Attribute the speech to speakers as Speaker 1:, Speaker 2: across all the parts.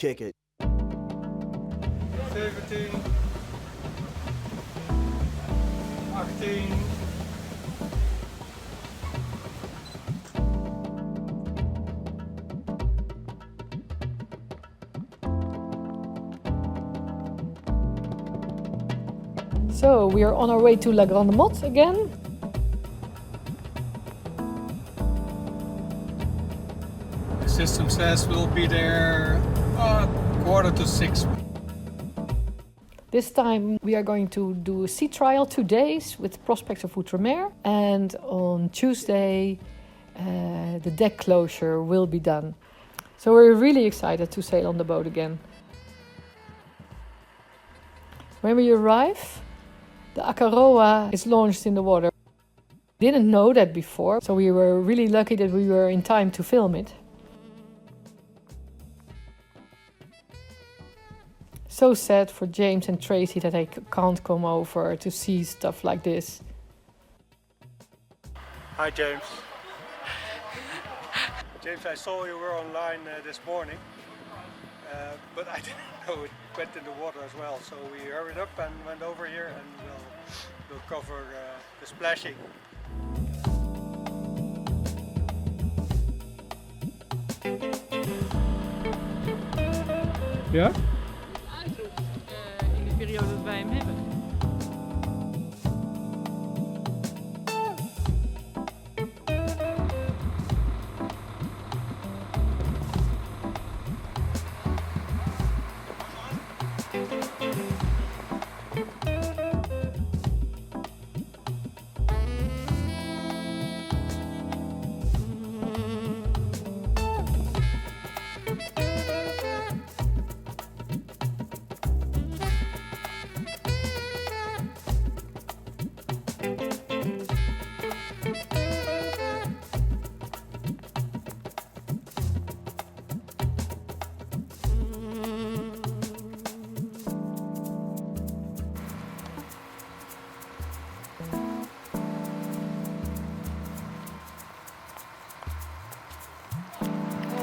Speaker 1: Kick it.
Speaker 2: 17, 18.
Speaker 3: So we are on our way to Motte again.
Speaker 2: The system says we'll be there 5:45.
Speaker 3: This time we are going to do a sea trial 2 days with prospects of Outremer, and on Tuesday the deck closure will be done. So we're really excited to sail on the boat again. When we arrive, the Akaroa is launched in the water. Didn't know that before, so we were really lucky that we were in time to film it. So sad for James and Tracy that they can't come over to see stuff like this.
Speaker 2: Hi James. James, I saw you were online this morning, but I didn't know it went in the water as well. So we hurried up and went over here, and we'll cover the splashing.
Speaker 4: Ja?
Speaker 5: In de periode dat wij hem hebben.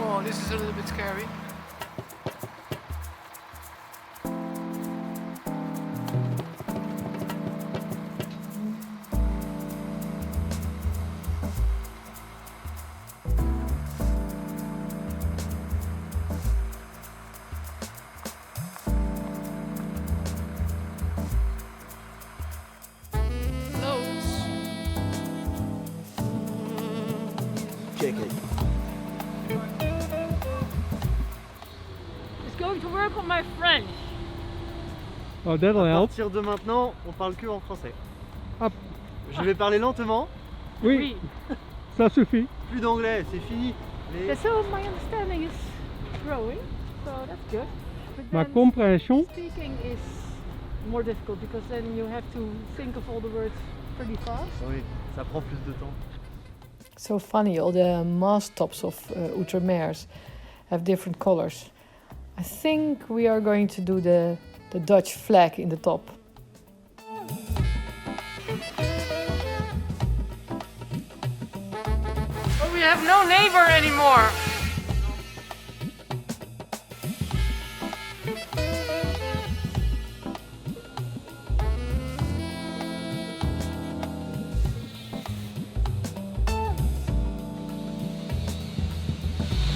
Speaker 6: Oh, this is a little bit scary.
Speaker 1: Kick it.
Speaker 5: It's going to work on my French.
Speaker 4: Oh, that'll
Speaker 7: À
Speaker 4: help.
Speaker 7: partir de maintenant, on parle que en français.
Speaker 4: Hop.
Speaker 7: Je vais parler lentement,
Speaker 4: Oui, ça suffit.
Speaker 7: plus d'anglais, c'est fini. Les-
Speaker 3: So my understanding is growing, so that's good. But
Speaker 4: Maar
Speaker 3: then
Speaker 4: comprehension,
Speaker 3: speaking is more difficult because then you have to think of all the words pretty fast.
Speaker 7: Oui, ça prend plus de temps.
Speaker 3: So funny, all the mast tops of Outremer's have different colors. I think we are going to do the Dutch flag in the top.
Speaker 6: Oh, we have no neighbor anymore.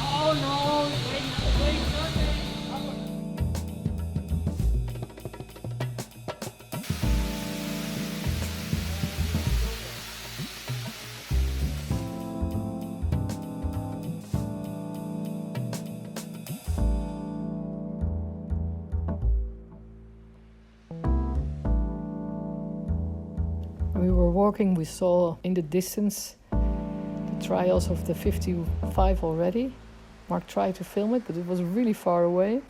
Speaker 5: Oh no, wait.
Speaker 3: When we were walking, we saw in the distance the trials of the 55 already. Mark tried to film it, but it was really far away.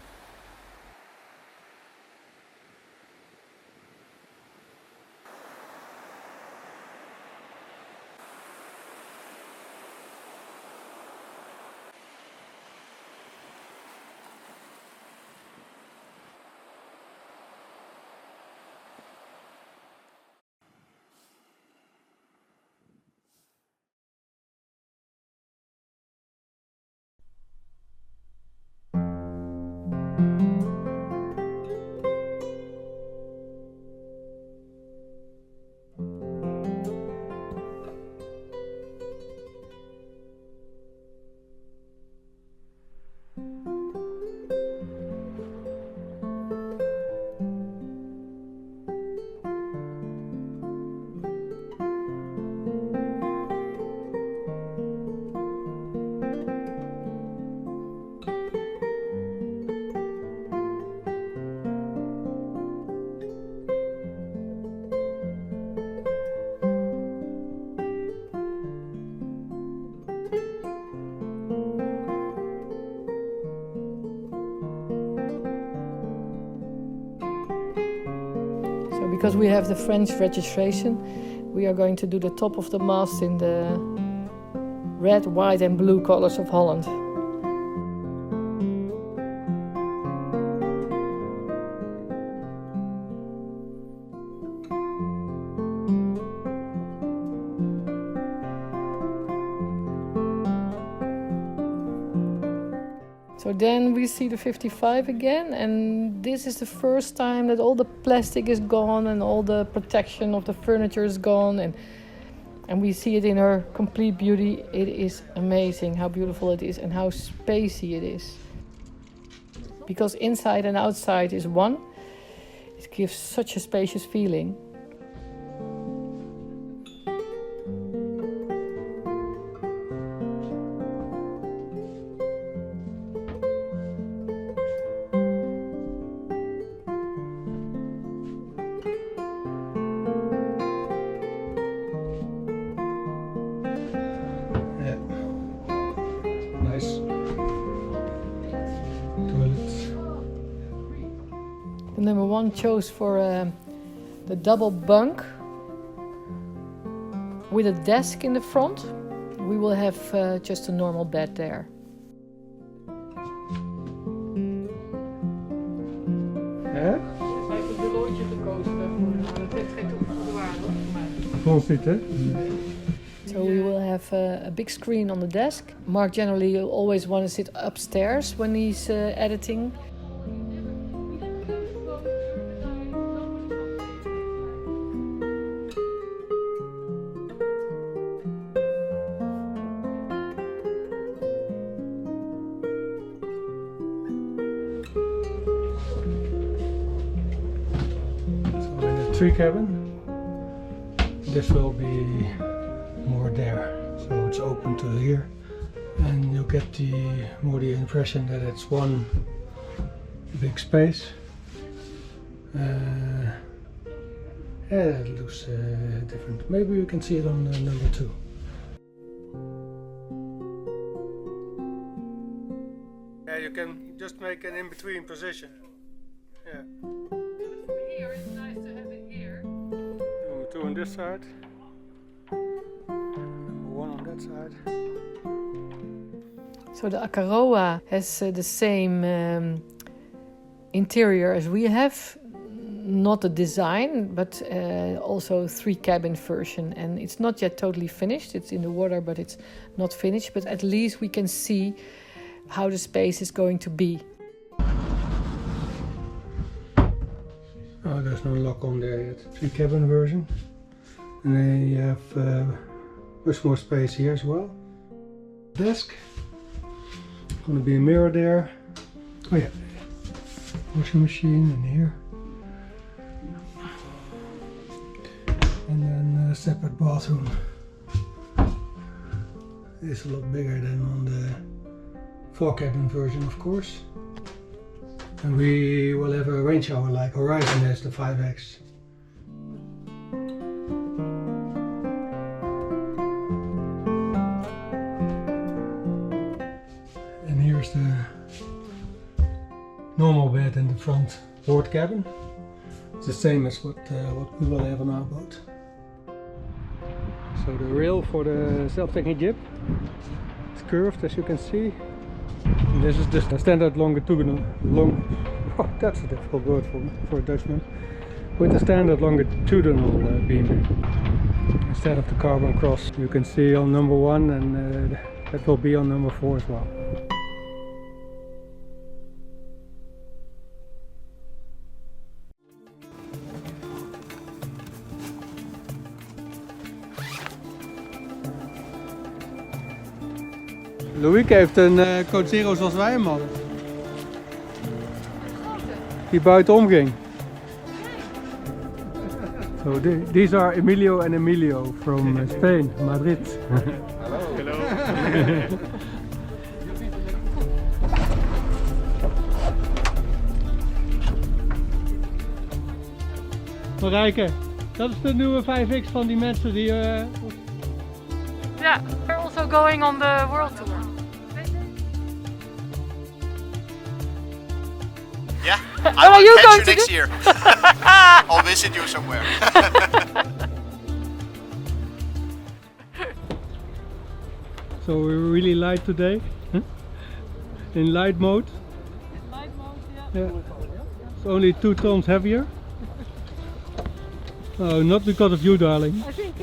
Speaker 3: because we have the French registration, we are going to do the top of the mast in the red, white and blue colors of Holland. So then we see the 55 again, and this is the first time that all the plastic is gone and all the protection of the furniture is gone, and we see it in her complete beauty. It is amazing how beautiful it is and how spacey it is. Because inside and outside is one, it gives such a spacious feeling.
Speaker 2: Nice toilets.
Speaker 3: The number one chose for the double bunk with a desk in the front. We will have just a normal bed there.
Speaker 2: Ja?
Speaker 4: Volgens niet, hè?
Speaker 3: So we will have a big screen on the desk. Mark generally always wants to sit upstairs when he's editing.
Speaker 2: So in the tree cabin, this will be more there, so it's open to here, and you get more the impression that it's one big space. Yeah, it looks different. Maybe you can see it on number 2. Yeah, you can just make an in-between position. Yeah.
Speaker 3: Here it's nice to have it here.
Speaker 2: Number 2 on this side. Number 1 on that side.
Speaker 3: So the Akaroa has the same interior as we have. Not the design, but also 3-cabin version. And it's not yet totally finished. It's in the water, but it's not finished. But at least we can see how the space is going to be.
Speaker 2: Oh, there's no lock on there yet. 3-cabin version. And then you have much more space here as well. Desk. Gonna be a mirror there. Oh yeah. Washing machine in here. And then a separate bathroom. It's a lot bigger than on the 4-cabin version, of course. And we will have a rain shower like Horizon has the 5X. And here's the normal bed in the front port cabin. It's the same as what we will have on our boat. So the rail for the self-taking jib is curved, as you can see. And this is just a standard longitudinal, oh, that's a difficult word for a Dutchman. With a standard longitudinal beam instead of the carbon cross. You can see on number 1, and that will be on number 4 as well. Loïc heeft een Code Zero zoals wij hem hadden. Die buitenom ging. So these are Emilio and Emilio from Spain, Madrid.
Speaker 7: Hello.
Speaker 4: Marijke, dat is de nieuwe 5X van die mensen die...
Speaker 6: Yeah, we're also going on the world tour.
Speaker 1: Yeah,
Speaker 6: Are you going to
Speaker 1: next
Speaker 6: do?
Speaker 1: year. I'll visit you somewhere.
Speaker 4: So we're really light today. Huh? In light mode.
Speaker 5: Light mode,
Speaker 4: Yeah. It's only 2 tons heavier. Oh, not because of you, darling.
Speaker 5: I think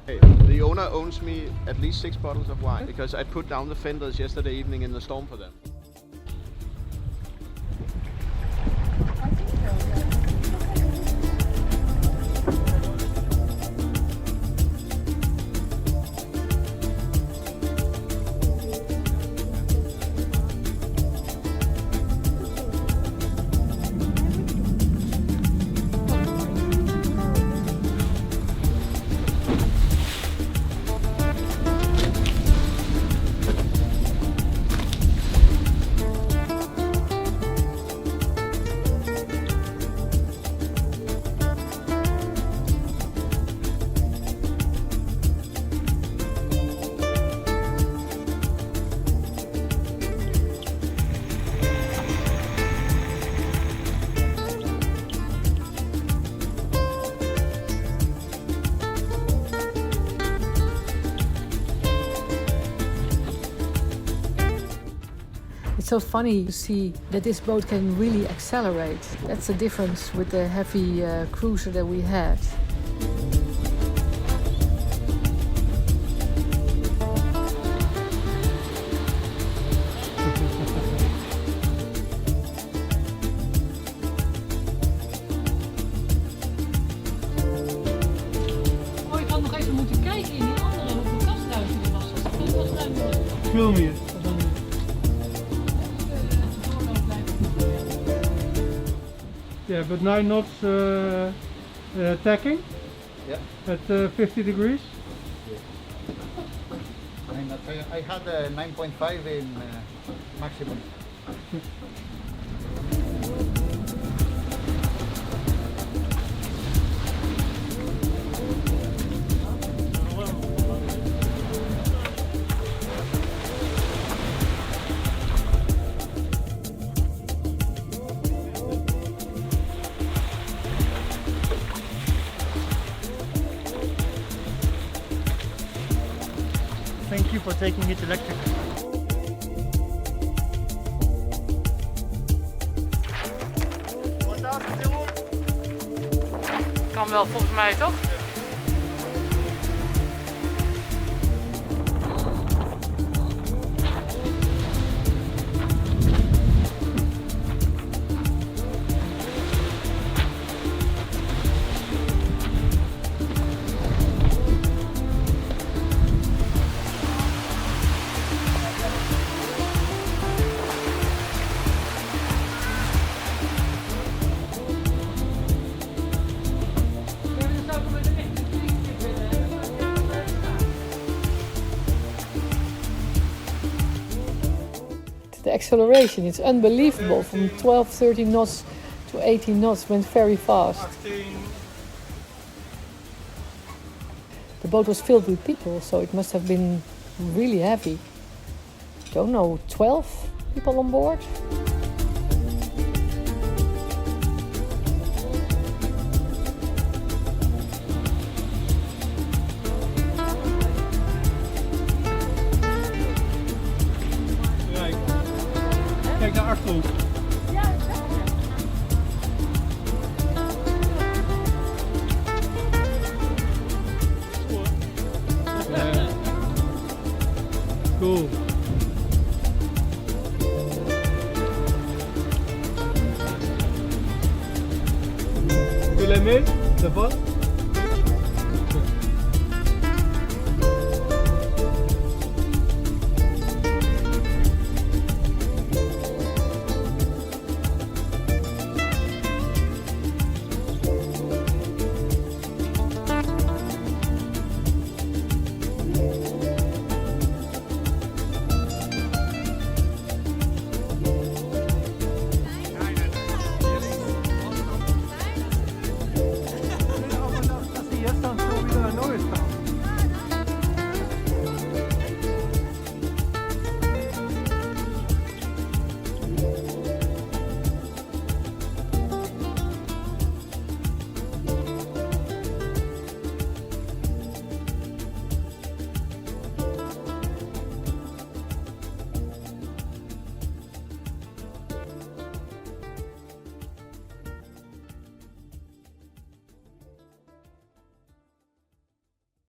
Speaker 1: Hey, the owner owns me at least 6 bottles of wine because I put down the fenders yesterday evening in the storm for them.
Speaker 3: It's so funny to see that this boat can really accelerate. That's the difference with the heavy cruiser that we had.
Speaker 6: Oh, ik had nog even moeten kijken in die andere op de kastruim die er was. Als er geen kastruim was.
Speaker 4: Film je. Yeah, but 9 knots tacking.
Speaker 8: Yeah.
Speaker 4: At 50 degrees.
Speaker 8: I had 9.5 in maximum.
Speaker 7: Thank you for taking it electric.
Speaker 6: Kan wel volgens mij toch?
Speaker 3: The acceleration, it's unbelievable. From 12, 13 knots to 18 knots, went very fast.
Speaker 2: 18.
Speaker 3: The boat was filled with people, so it must have been really heavy. Don't know, 12 people on board?
Speaker 4: Kijk naar achteren. Cool. Tu l'as aimé? Ça va?